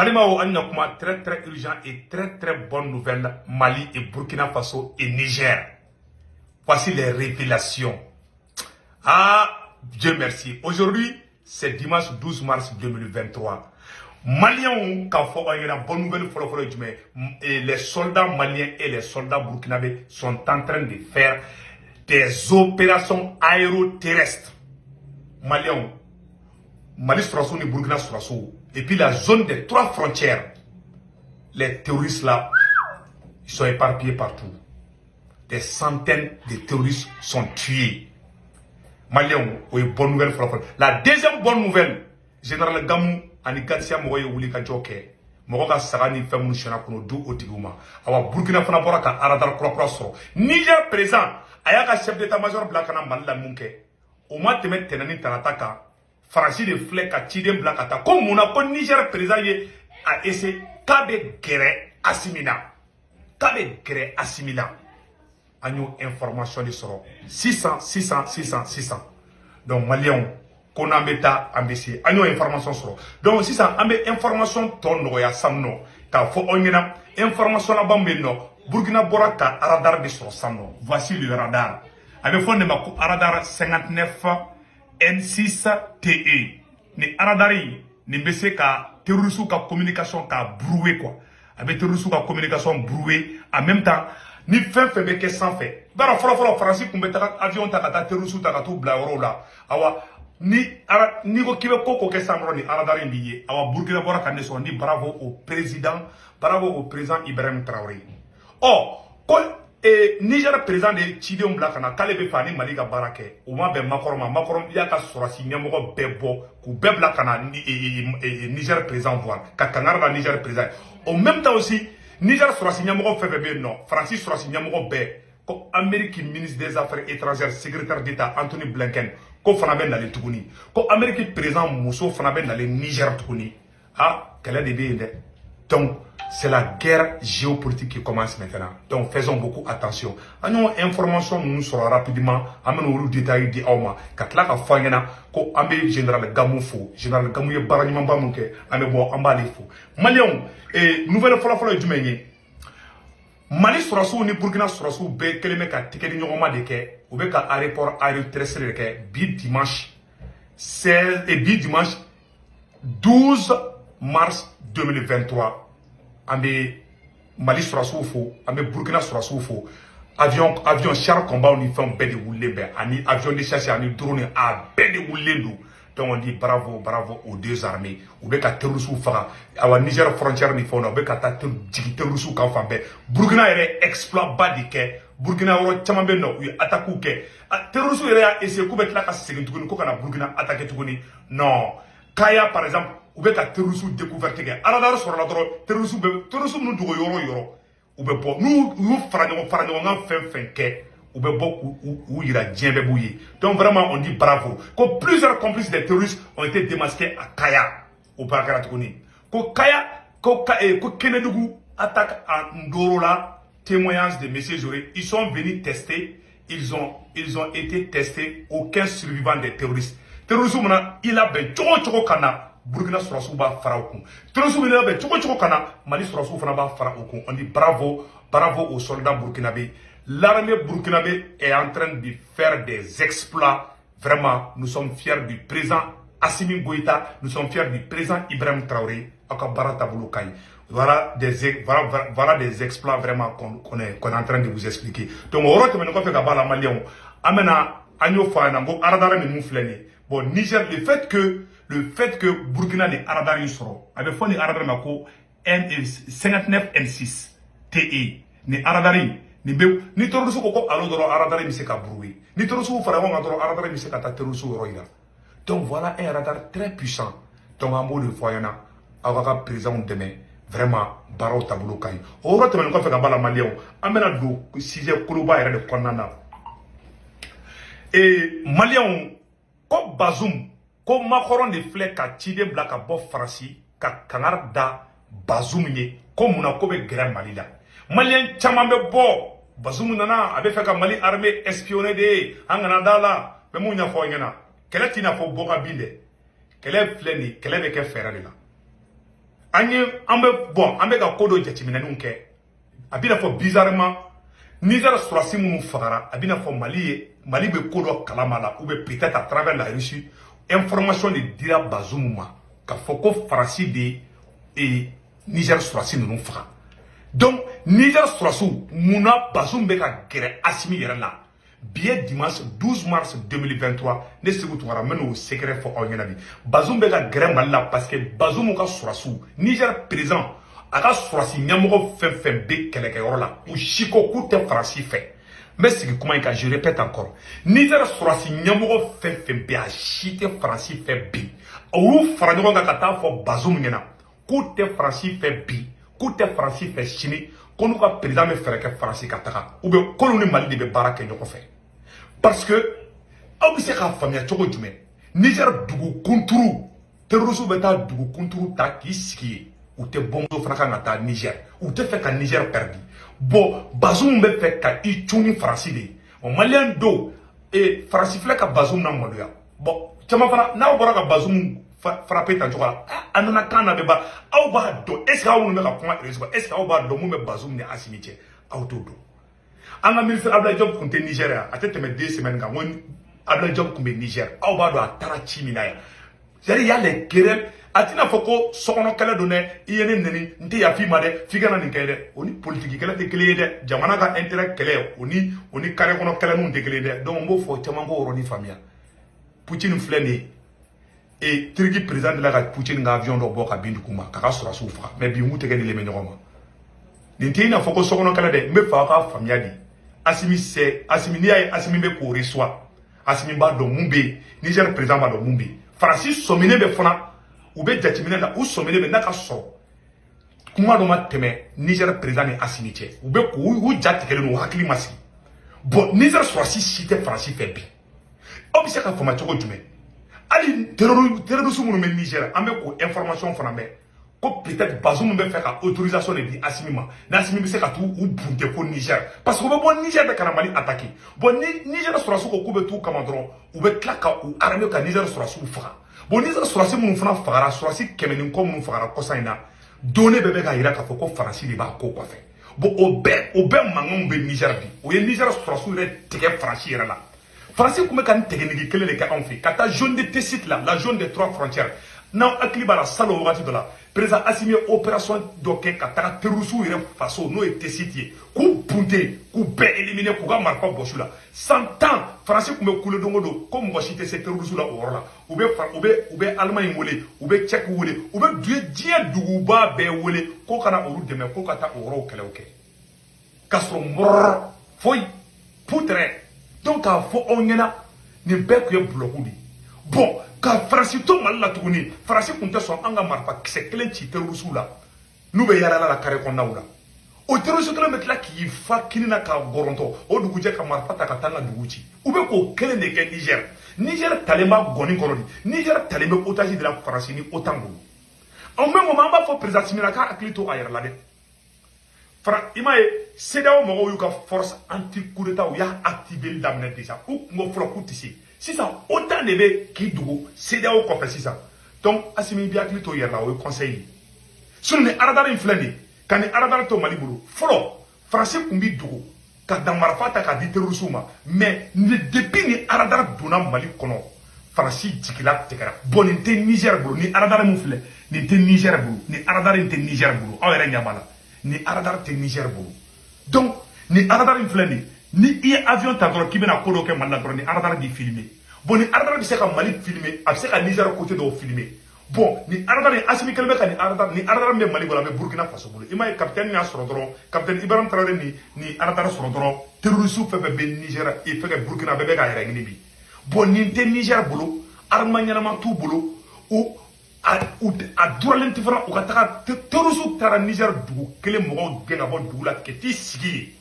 Balimao Anyakuma, très très urgent et très très bonne nouvelle, Mali et Burkina Faso et Niger. Voici les révélations. Ah, Dieu merci. Aujourd'hui, c'est dimanche 12 mars 2023. Maliens, quand il y a une bonne nouvelle, et les soldats maliens et les soldats burkinabés sont en train de faire des opérations aéroterrestres. Maliens, Mali Sourassou et Burkina Sourassou. Et puis la zone des 3 frontières. Les terroristes là, ils sont éparpillés partout. Des centaines de terroristes sont tués. Maliens, oui, bonne nouvelle. La deuxième bonne nouvelle, Général Gamou, ani Gatsia Moye Wuli Kajoke, Moroka Sarani Femou Shanakono do Otiguma. Awa Burkina Faso ka Aradar Krokro. Niger présent, Ayaka chef d'état-major Blakana Malila Munke. Oma Temet Tenani Tanataka. Francis de Flek à Tidem Blakata. Comme on a Niger présent a essayé Kabe Gere Assimina. Kabe Gere Assimina. Agno information de soro 600. Donc Maliens, qu'on a bêta ambitieux. Agno information soro. Donc 600 ambe information ton ya samno. Ta fo onyena information la bambeno. Burkina Boraka radar de soro samno. Voici le radar. Avec fond de ma radar 59 N6TE. Ni radari ni bese ka terrorisme ka communication ka broué quoi. Avec terrorisme ka communication broué en même temps. Ni fait que sans fait. Bara folo Francis kumbeta avion takata terrorisme takatu bla la. Awa ni ko kibe koko ke samro ni aradari ndiye. Awa Burkina Faso kan so ni bravo au président Ibrahim Traoré. Oh, Niger président de Tidem Blakana Kalebe Fani Malika Barake. Ouma be Macron yaka sorasi nyamoko bebo ku be Blakana Niger président voir. Kakangara Niger président. En même temps aussi Niger sorasi nyamoko febe non. Francis sorasi nyamoko be. Ko Amérique ministre des Affaires étrangères secrétaire d'État Anthony Blinken ko fana be nale tuguni. Ko Amérique président Mousso fana be nale Niger tuguni. Ah, quelle est de donc c'est la guerre géopolitique qui commence maintenant. Donc faisons beaucoup attention. Nous information nous sera rapidement amène au détail di awma katla ka fangena ko ambe général Gamou fo général Gamou ye baranyima bamuke ambe bo ambali fo Maliens et nouvelle fola jumenye Mali Sourassou ni Burkina Sourassou be keleme ka tikeli nyoma de ke ou be ka aéroport aéroterrestre de ke bi dimanche 16 et bi dimanche 12 mars 2023 ambe Mali Sourassou fo ambe Burkina Sourassou fo avion char combat ni font be de wouler be ani avion de chasse ani drone a be de wouler do. Donc on dit bravo aux deux armées. Ou be ka terrorisme faga awa Niger frontière ni fona be ka ta terrorisme ka fa be Burkina ere exploit badike Burkina ro chama be no attaque ke terrorisme ere a essayer ko be tla ka segin tukuni ko kana Burkina attaquer tukuni non Kaya par exemple ou be ka terrorisme découverte ke aradar sur la dro terrorisme nous dogo yoro ou be bo nous faranyo ngam fen ke ou be bo ou ira djembe bouye. Donc vraiment on dit bravo. Comme plusieurs complices des terroristes ont été démasqués à Kaya au Bakara Tukuni. Ko Kaya ko Kenedougou attaque à Ndorola, témoignage de messieurs Joré, ils sont venus tester, ils ont été testés, aucun survivant des terroristes. Terrorisme il a ben choko kana Burkina Sourassou ba faraoku. Terrorisme il a ben choko kana Mali Sourassou fana ba faraoku. On dit bravo aux soldats burkinabés. L'armée burkinabé est en train de faire des exploits. Vraiment, nous sommes fiers du président Assimi Goïta, nous sommes fiers du président Ibrahim Traoré. Voilà des exploits vraiment qu'on est en train de vous expliquer. Donc, on va maintenant faire la Maliens. Amena Agno Fanango, Aradara ne moufleni. Bon, Niger, le fait que Burkina ne Aradara yusro, avec fond de Aradara Mako, 59 N6 TE, ne Aradari. Ni terrorisme ko alo doro radar mi se ka brouiller ni terrorisme fara won doro radar mi se ka ta terrorisme roida. Donc voilà un radar très puissant. Donc en mot de voyana avaka président demain vraiment baro tableau kay o rote men ko fe ka bala Maliens amena do sujet kuluba ere de konana et Maliens ko Bazoum ko Macron de flek ka Tidem Blaka bo Franci ka kangar da Bazoum ni ko muna ko be grand Malila Maliens chama be bo Bazoum nana abe feka Mali armée espionné de angana dala be munya fo ngena kele tina fo boka binde kele fleni kele be ke fera de la bon ambe ka kodo jachiminanu ke abina fo bizarrement Niger surasi munu fagara abina fo Mali be kodo kalamala ou peut-être à travers la Russie information de dira Bazoum ma ka fo ko farasi de et Niger surasi nunu faga donc Niger surasi muna Bazoum be ka gere Assimi yera la billet dimanche 12 mars 2023 ne segu tugara meno secret fo awnyana bi Bazoum be ka gere Mali parce que Bazoum ka surasi Niger présent aka surasi nyamogo fen be keleke yoro la ou chiko kute farasi fait mais c'est comment je répète encore Niger surasi nyamogo fen be a chite farasi fait bi ou faranyo ga kata fo Bazoum ngena kute farasi fait bi kute farasi fait chini konou ka président me fere ke farasi kataka ou be konou ni Mali de be barake nyoko fait parce que aw bi se ka famia chogo jume Niger dugu kunturu terrorisme beta dugu kunturu ta ki siki ou te bombo fana ka ta Niger ou te fait ka Niger perdu bon Bazoum be fait ka I chuni farasi de o malien do et farasi fle ka Bazoum na modoya bon chama fana na bora ka Bazoum frappé tan chokola anona kana be ba aw ba do est ce que aw no ka point est ce que aw ba do mo be Bazoum ni Assimi che aw to do anga ministre Abdoulaye Diop kunte Nigeria atete me 2 semaines ga won Abdoulaye Diop kumbe Niger aw ba do atara chimina ya c'est y a les querelles atina foko sokono kala do ne yene neni nte ya fi ma de figana ni kede oni politique kala te kele de jamana ga intérêt kele oni kare kono kala nun de kele de donc mo fo chama go roni famia Poutine fleni et Turquie président de la Poutine nga avion do boka bindu kuma kaka sura soufa mais bi mute gani le menyoma nte ina foko sokono kala de me fa ka famia di Assimi ni ay Assimi be ko reçoit Assimi ba do mumbe Niger président ba do mumbe Francis somine be fona ou be jatimine la ou somine be naka so kuma do ma teme Niger président ni Assimi che ou be ko ou jatikele no hakili masi bon Niger soit si cité Francis fait bi obise ka foma choko jume ali terrorisme mu men Niger ambe ko information fona be ko peut-être Bazoum be fait ka autorisation de di Assimi ma na Assimi be se ka tu ou bunte ko Niger parce que bon Niger be kana Mali attaquer bon Niger soit ko ko be tu kamandron ou be klaka ou armée ka Niger soit fa bon Niger soit mu fana fagara soit kemeni ko mu fagara ko saina donné bebe ka ira ka fo ko farasi de ba ko ko fait bon o be mangom be Niger bi o ye Niger soit re tege farasi era la farasi kuma kan tege ni kele le ka on fait kata zone de Tessit là la zone des 3 frontières non akliba la salo wakati de la président Assimi opération doké kata terrorisme ire faso no e Tessit ku punte ku be éliminer ku ga marfa bosula 100 ans français kuma kule dongo do comme mo cité ces terrorisme là orla ou be Allemagne wolé ou be Tchèque wolé ou be die duguba be wolé ko kana oru deme ko kata oro kele oké kasro mor foi poutre donc a fo onyena ni be ko blokudi bon ka farasi to Mali la tuguni farasi kunte son anga marfa kise kelen ci terrorisme la nu be yala la kare ko nawla o terrorisme kelen metla ki fa kinina ka goronto o duguje ka marfa ta ka tanga duguci ube ko kelen de ke Niger talema goni korodi Niger talema otage de la farasi ni otango en même moment ba fo président Simina ka aklito ayer la de fra imaye CEDEAO mo yu ka force anti coup d'état ou ya activer l'amne déjà ou mo fro kutisi si ça autant de be qui dogo CEDEAO ko fait ça donc Assimi bi aklito yer la o conseil sun ne aradar inflani kan aradar to Mali bulu folo français kumbi dogo ka damarfata ka di terrorisme mais depuis ni aradar dona Mali kono français jikila tekara boninte Niger bulu ni aradar mu fle ni te Niger bulu ni aradar inte Niger bulu awere nyamala ni aradar te Niger bulu donc ni aradar inflani ni i avion ta dro kibena kodo ke Mali dro ni aradar di filmer bon ni aradar bi se ka Mali filmer ab se ka Niger côté do filmer bon ni aradar ni Assimi kelbe ka ni aradar me Mali wala be Burkina Faso bulu imay capitaine na soro dro capitaine Ibrahim Traoré ni aradar soro dro terrorisme fe be Niger e fe ke Burkina be ka yere ngini bi bon ni te Niger bulu armanya ma tu bulu ou a duralen tifara u ka taga terrorisme tara Niger dugu kelen mo gena bo dugu la ke ti sigi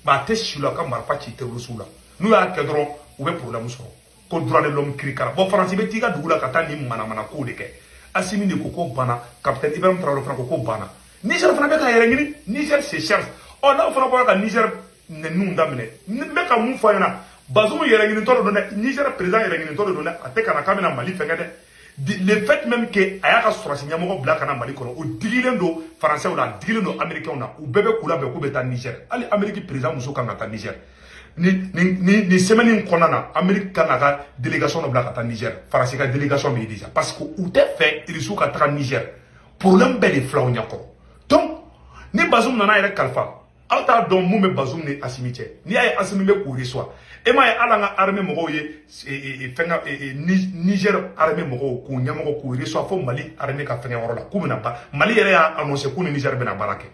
ba te shilo ka marfa ci terrorisme la nu ya ke dro u be problème so ko duralen l'homme krikara bo France be tiga dugu la ka ta ni mana ko de ke Assimi ne ko bana capitaine Ibrahim Traoré fana ko bana Niger fana be ka yere ngini Niger se cherche o na fana ko ka Niger ne nunda mine be ka mun fa yana Bazoum yere ngini to do ne Niger président yere ngini to do ne ate kana kamina Mali fengede le fait même que aya ka surasi ɲamɔgɔ bila kana Mali kɔnɔ o digilen do français la digilen do américain na u bɛɛ bɛ kula bɛɛ k'u bɛ taa Niger hali Amérique président muso kan ka taa Niger ni semaine in kɔnɔna na Amérique kan ka délégation dɔ bila ka taa Niger français ka délégation bɛ yen déjà parce que u tɛ fɛ Irisu ka taga Niger problème bɛɛ de filaw ɲɛkɔrɔ donc ni Bazoum nana yɛrɛ kalifa aw t'a dɔn mun bɛ Bazoum ni Assimi cɛ n'i y'a ye Assimi bɛ k'u reçoit e m'a ye hali an ka armée mɔgɔw ye fɛn Niger armée mɔgɔw k'u ɲɛmɔgɔ k'u reçoit fo Mali armée ka fɛngɛ yɔrɔ la k'u bɛna ba Mali yɛrɛ y'a annoncé k'u ni Niger bɛna baara kɛ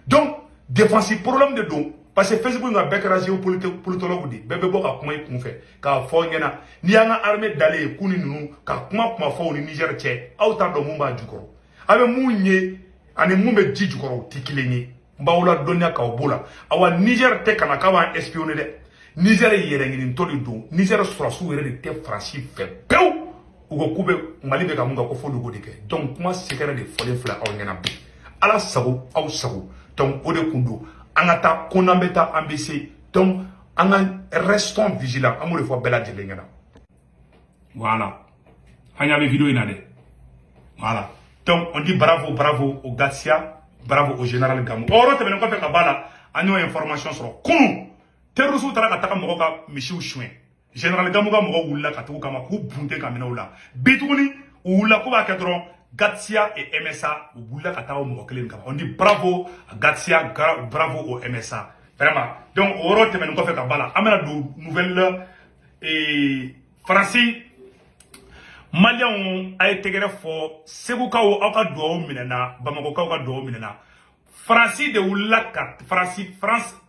donc défensive problème de don parce que Facebook ka bɛɛ kɛra géopolitologue de bɛɛ bɛ bɔ ka kuma i kunfɛ k'a fɔ ɲɛna n'i y'an ka armée dalen ye k'u ni ninnu ka kuma fɔ u ni Niger cɛ aw t'a dɔn mun b'a jukɔrɔ a bɛ mun ye ani mun bɛ ji jukɔrɔ o tɛ kelen ye n b'aw la dɔnniya k'aw b'o la awa Niger tɛ kana k'a b'an espionner dɛ Niger yɛrɛ ɲinitɔ de don Niger sɔrɔsiw yɛrɛ de tɛ Faransi fɛ pewu u ko k'u bɛ Mali bɛ ka mun kɛ ko fo logo de kɛ donc kuma secret de fɔlen filɛ aw ɲɛna bi ala sago aw sago donc o de kun don an ka taa ko n'an bɛ taa an bɛ se donc an ka restons vigilants an b'o de fɔ bɛɛ lajɛlen ɲɛna voilà an y'a mɛn vidéo in na dɛ voilà donc on dit bravo bravo au Gatsia bravo au général Gamou o yɔrɔ tɛmɛnen kɔfɛ ka b'a la an y'o information sɔrɔ kunun terroristes taara ka taga mɔgɔw ka misiw suɲɛ général Gamou ka mɔgɔw wulila ka tugu kama k'u bunte ka minɛ u la bi tuguni u wulila k'u b'a kɛ dɔrɔn Gatsia et MSA u wulila ka taa o mɔgɔ kelen kama on dit bravo à Gatsia bravo au MSA vraiment donc o yɔrɔ tɛmɛnen kɔfɛ ka b'a la an bɛna don nouvelle Faransi Maliens a ye tɛgɛrɛ fɔ Segukaw aw ka dugawu minɛna Bamakokaw ka dugawu minɛna Faransi de wulila ka France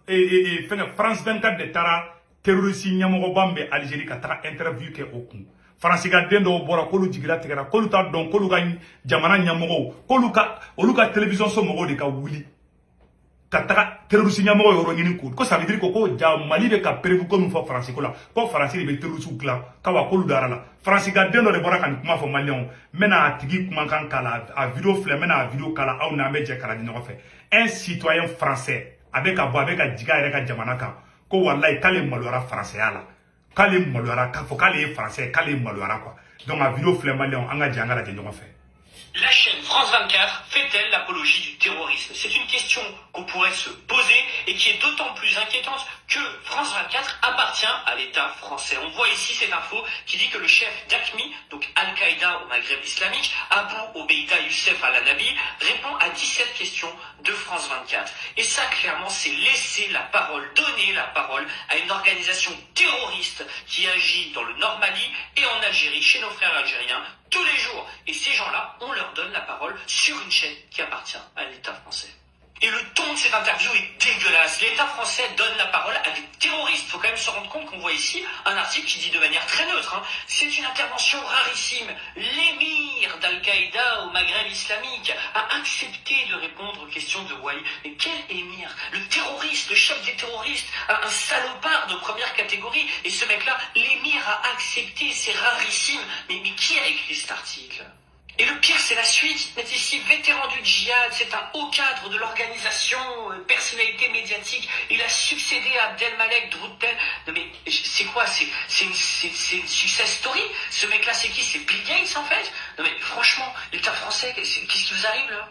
24 de taara terroriste ɲɛmɔgɔba min bɛ Algérie ka taga interview kɛ o kun Faransi ka den dɔw bɔra k'olu jigila tigɛra k'olu t'a dɔn k'olu ka jamana ɲɛmɔgɔw olu ka télévision so mɔgɔw de ka wuli ka taga terroriste ɲɛmɔgɔ yɔrɔ ɲini ko ça veut dire ko ja Mali bɛ ka prévu ko min fɔ Faransi ko la ko Faransi de bɛ terroriste dilan k'awa k'olu dara la Faransi ka den dɔ de bɔra ka nin kuma fɔ Maliens n bɛna a tigi kumakan k'a la a vidéo filɛ n bɛna a vidéo k'a la aw n'an bɛ jɛ k'a lajɛ ɲɔgɔn fɛ un citoyen français a bɛ ka bɔ a bɛ ka jigin a yɛrɛ ka jamana kan ko walayi k'ale maloyara faransɛya la k'ale maloyara k'a fɔ k'ale ye français k'ale maloyara quoi donc a vidéo filɛ Maliens an ka jɛ an ka lajɛ ɲɔgɔn fɛ. La chaîne France 24 fait-elle l'apologie du terrorisme? C'est une question qu'on pourrait se poser et qui est d'autant plus inquiétante que France 24 appartient à l'État français. On voit ici cette info qui dit que le chef d'AQMI, donc Al-Qaïda au Maghreb islamique, Abu Obeida Youssef Al-Anabi, répond à 17 questions de France 24. Et ça, clairement, c'est laisser la parole, donner la parole à une organisation terroriste qui agit dans le Nord Mali et en Algérie, chez nos frères algériens, tous les jours. Et ces gens-là, on leur donne la parole sur une chaîne qui appartient à l'État français. Et le ton de cette interview est dégueulasse. L'État français donne la parole à des terroristes. Il faut quand même se rendre compte qu'on voit ici un article qui dit de manière très neutre. C'est une intervention rarissime. L'émir d'Al-Qaïda au Maghreb islamique a accepté de répondre aux questions de Wali. Mais quel émir? Le terroriste, le chef des terroristes, un salopard de première catégorie. Et ce mec-là, l'émir a accepté. C'est rarissime. Mais qui a écrit cet article? Et le pire, c'est la suite. Mais ici, vétéran du djihad, c'est un haut cadre de l'organisation, personnalité médiatique. Il a succédé à Abdelmalek Droutel. Non mais, c'est quoi? C'est une success story? Ce mec-là, c'est qui? C'est Bill Gates, en fait? Non mais, franchement, l'État français, qu'est-ce qui vous arrive, là?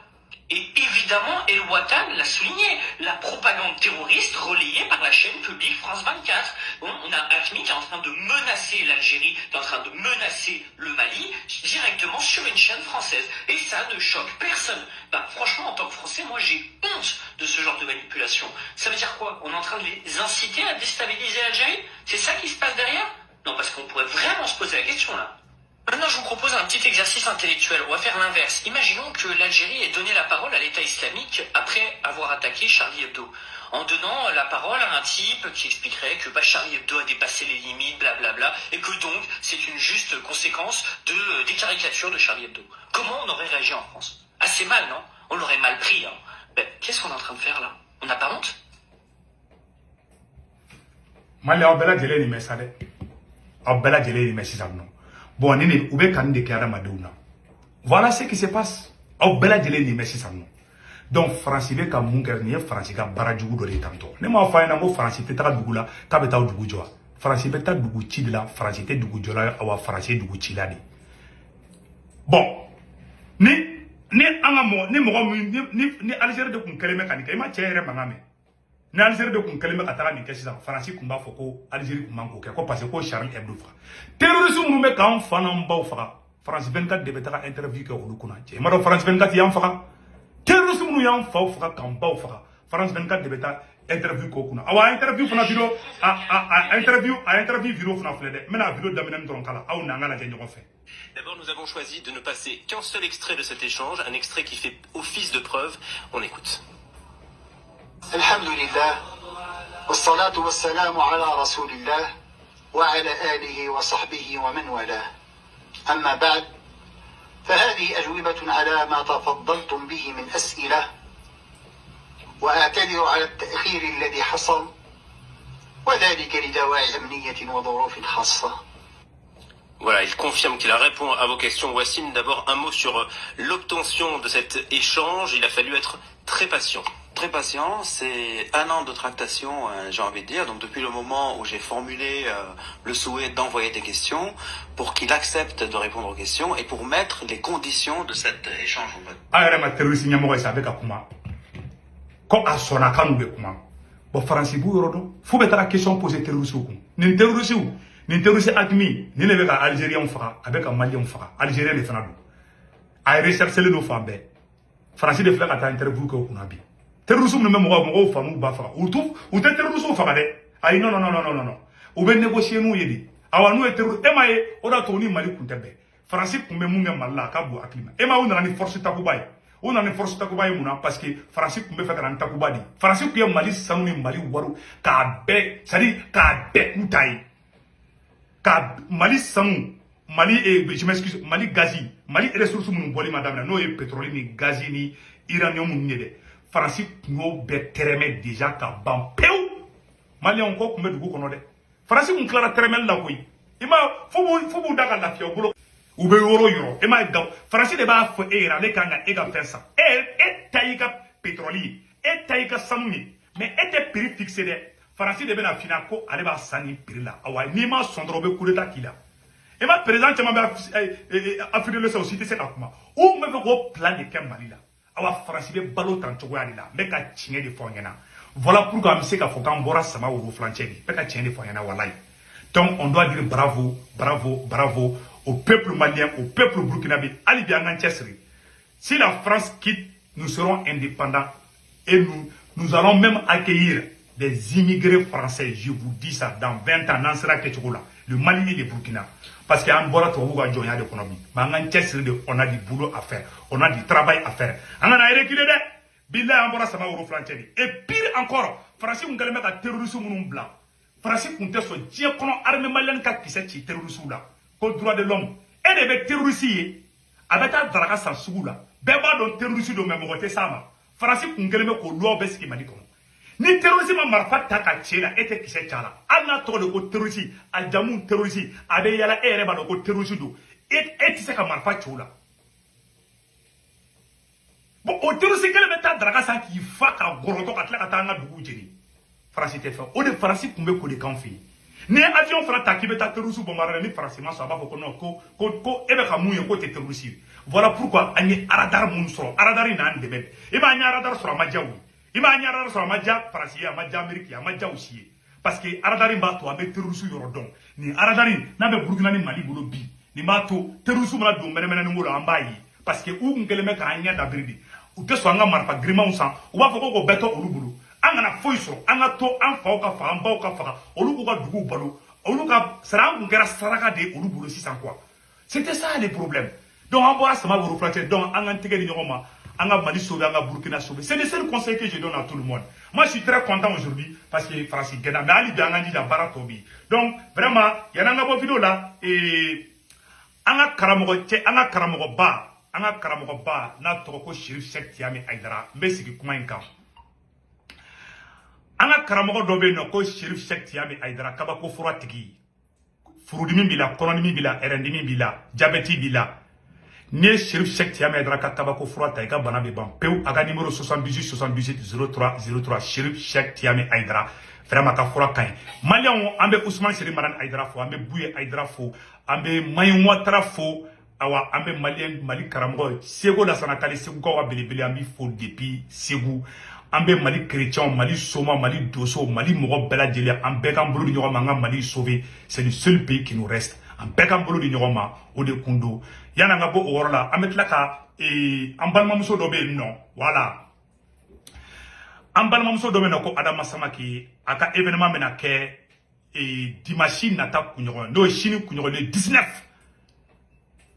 Et évidemment, El Watan l'a souligné, la propagande terroriste relayée par la chaîne publique France 24. Bon, on a AQMI qui est en train de menacer l'Algérie, qui est en train de menacer le Mali, directement sur une chaîne française. Et ça ne choque personne. Bah, franchement, en tant que Français, moi j'ai honte de ce genre de manipulation. Ça veut dire quoi? On est en train de les inciter à déstabiliser l'Algérie? C'est ça qui se passe derrière? Non, parce qu'on pourrait vraiment se poser la question là. Maintenant, je vous propose un petit exercice intellectuel. On va faire l'inverse. Imaginons que l'Algérie ait donné la parole à l'État islamique après avoir attaqué Charlie Hebdo. En donnant la parole à un type qui expliquerait que Charlie Hebdo a dépassé les limites, blablabla, et que donc c'est une juste conséquence des caricatures de Charlie Hebdo. Comment on aurait réagi en France? Assez mal, non? On l'aurait mal pris. Ben, qu'est-ce qu'on est en train de faire là? On n'a pas honte? Bon, voilà ce qui se passe. Donc, France be ka mun kɛ nin ye France ka baara jugu dɔ de tantɔ. Ne m'a fɔ a ɲɛna ko France tɛ taga dugu la k'a bɛ taa dugu jɔ. France bɛ taa dugu ci de la, France tɛ dugu jɔla awa France dugu ci la de. Bon, ni Algérie de kun keleme kanika ima chere mangame ni Algérie de kun keleme katara ni kesi France kumba foko Algérie kumba ko parce que Charlie Hebdo fa terrorisme mu me kan fana mbaw fa France 24 de betaka interview ke olu kuna je ma France 24 yam fa terrorisme mu yam fa kan baw fa France 24 de betaka interview ko kuna awa interview fana video interview video fana flede mena video daminen don kala aw na ngala je ñoko fe. D'abord, nous avons choisi de ne passer qu'un seul extrait de cet échange, un extrait qui fait office de preuve. On écoute. Alhamdulillah, wassalatu wassalamu ala rasulillah, wa ala alihi wa sahbihi wa man wala. Amma ba'd, فهذه أجوبة على ما تفضلتم به من أسئلة وأعتذر على التأخير الذي حصل وذلك لدواعي أمنية وظروف خاصة. Voilà, il confirme qu'il répond à vos questions. Wassine, d'abord un mot sur l'obtention de cet échange. Il a fallu être très patient. Très patient, c'est un an de tractation, j'ai envie de dire. Donc depuis le moment où j'ai formulé le souhait d'envoyer des questions, pour qu'il accepte de répondre aux questions et pour mettre les conditions de cet échange. Bon, France, faut mettre la question posée terroriste. Ni terroriste, ni terroriste admis, ni le gars algérien fera, avec un malien fera, algérien les fanadou. A recherché le femmes. France de fleurs à ta interview que vous n'avez. Terrorisme ne même pas famou bafra. Ou tout, ou t'es terroriste fera. Aïe non. Ou bien négocier nous yedi. Awa nous est terroriste. Emaye, on a tourné Mali Kuntebe. France pour me mounger mal kabu aklima. Ema on a une force takubaï. On a une force takubaï mouna parce que France pour me faire un takubadi. France qui est Mali sanouni Mali waru kabe, c'est-à-dire kabe utaï. Mali Samou, Mali je m'excuse, Mali Gazi, Mali ressources moun boli madame la, no e pétrole ni gazi ni iranium moun yede. France no be tereme déjà ka ban peu. Mali onko kumbe dugu kono de. France moun klara tereme la koy. Ima fubu daga la fio bolo. Ube yoro. Ima da France de ba fo era le kanga ega pensa. Et taïka pétrolier, et taïka samuni, mais était prix fixé de. France de bena fina ko ale ba sani prix la awa ni ma sondro be coup d'état kila e ma président chama ba Afrique de l'Ouest aussi c'est akuma ou me go plan de Mali la awa France be balo tanchogo ya la me ka chinge de fonyana voilà pourquoi me se ka fokan bora sama wo flancheri me ka chinge de fonyana wallahi. Donc on doit dire bravo au peuple malien, au peuple burkinabé, ali bien Manchester. Si la France quitte, nous serons indépendants et nous allons même accueillir des immigrés français, je vous dis ça, dans 20 ans, dans sera le Mali et le Burkina. Parce qu'il y a un bon de l'économie. Mais on a du boulot à faire, on a du travail à faire. On a reculé de et pire encore, France, on a un terrorisme blanc. France, on a un armée malienne qui est terroriste là, contre droit de l'homme. Et les terroristes, avec un draga sans sous là, beba don terroriste de même côté ça. France, on a un loi bes qui m'a dit. Ni terrorisme marfa taka chela ete kise chala ana to le ko terrorisme a jamun terrorisme abe yala ere ba ko terrorisme do et se ka marfa chola bon o terrorisme kele meta draga sa ki fa ka goroto ka tla ka tanga dugu jeni France te fa o de France kumbe ko de kanfi ni avion fra ta ki beta terrorisme bombarder ni France ma so ba ko no ko ebe ka muye ko te terrorisme voilà pourquoi ani aradar mun so aradari nan de be e ba nya aradar so ma jawu ima nyara so amaja France amaja Amérique amaja aussi parce que aradari mba to abe terrorisme yorodon ni aradari na be Burkina ni Mali bolo bi ni mba to terrorisme na do mena ni ngolo ambayi parce que u ngeleme ka anya da bribi u te so anga marfa grima unsan u ba foko ko beto olubulu anga na foiso anga to an fa ka fa amba ka fa oluku ka dugu balo oluka sara ngera saraka de olubulu 600 quoi. C'était ça les problèmes. Donc on voit ça ma vous refléter donc anga tege ni ngoma anga Mali sauver, anga Burkina sauver. C'est le seul conseil que je donne à tout le monde. Moi, je suis très content aujourd'hui parce que Francis Guéna, mais Ali Bianga dit la Baratobi. Donc, vraiment, il y a un vidéo là, et anga Karamogo ba, na toko Chérif Cheikh Tiamé Aïdara, mais c'est que comment il anga Karamogo dobe no ko Chérif Cheikh Tiamé Aïdara, kabako fura tigi. Furudimi bila, kononimi bila, erendimi bila, diabeti bila. Ne Chérif Cheikh Tiamé Aïdara ka tabako fura ta ka bana be ban peu aga numéro 78 03 03 Chérif Cheikh Tiamé Aïdara vraiment ka fura kan Malian ambe Ousmane Chérif Maran Aïdara fo ambe Bouye Aïdara fo ambe Mayou Ouattara fo awa an bɛ mali karamɔgɔ Segu Lassana Kale segukaw ka belebele an bɛ fo depuis Segu an bɛ mali chrétiens mali soma mali doso mali mɔgɔ bɛɛ lajɛlen an bɛɛ k'an bolo di ɲɔgɔn ma an ka mali sauver c'est le seul pays qui nous reste an bɛɛ k'an bolo di ɲɔgɔn ma o de kun don yan'an ka bɔ o yɔrɔ la an bɛ tila ka an balimamuso dɔ bɛ yen nɔ voilà an balimamuso dɔ bɛ yen nɔ ko Adama Samake a ka événement bɛna kɛ dimanche nata kunɲɔgɔn n'o ye sini kunɲɔgɔn le 19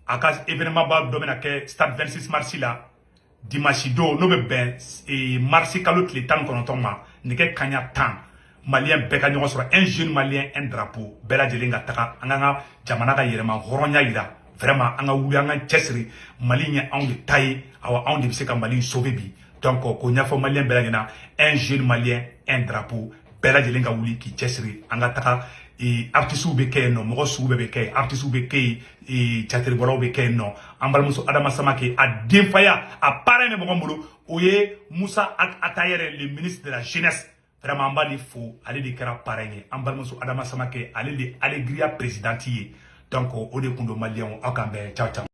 a ka événement ba dɔ bɛna kɛ stade 26 mars la dimanche don n'o bɛ bɛn mars kalo tile 19 ma nɛgɛ kaɲa 10 malien bɛɛ ka ɲɔgɔn sɔrɔ un jeune malien un drapeau bɛɛ lajɛlen ka taga an ka jamana ka yɛrɛma hɔrɔnya yira vraiment an ka wuli an ka cɛsiri mali ɲɛ anw de ta ye awa anw de bɛ se ka mali sauver bi donc ko ɲɛfɔ malien bɛɛ lajɛlen un jeune malien un drapeau bɛɛ lajɛlen ka wuli k'i cɛsiri an ka taga artistes bɛ kɛ yen nɔ mɔgɔ sugu bɛɛ bɛ kɛ yen artistes bɛ kɛ yen catiribɔlaw bɛ kɛ yen nɔ an balimamuso Adama Samake a denfaya a parrain bɛ mɔgɔ bolo o ye Musa Atayɛrɛ le ministre de la jeunesse vraiment an b'ale fo ale de kɛra parrain ye an balimamuso Adama Samake ale de alegria présidente ye donc o de kun don maliyɛnw aw k'an bɛn ciao ciao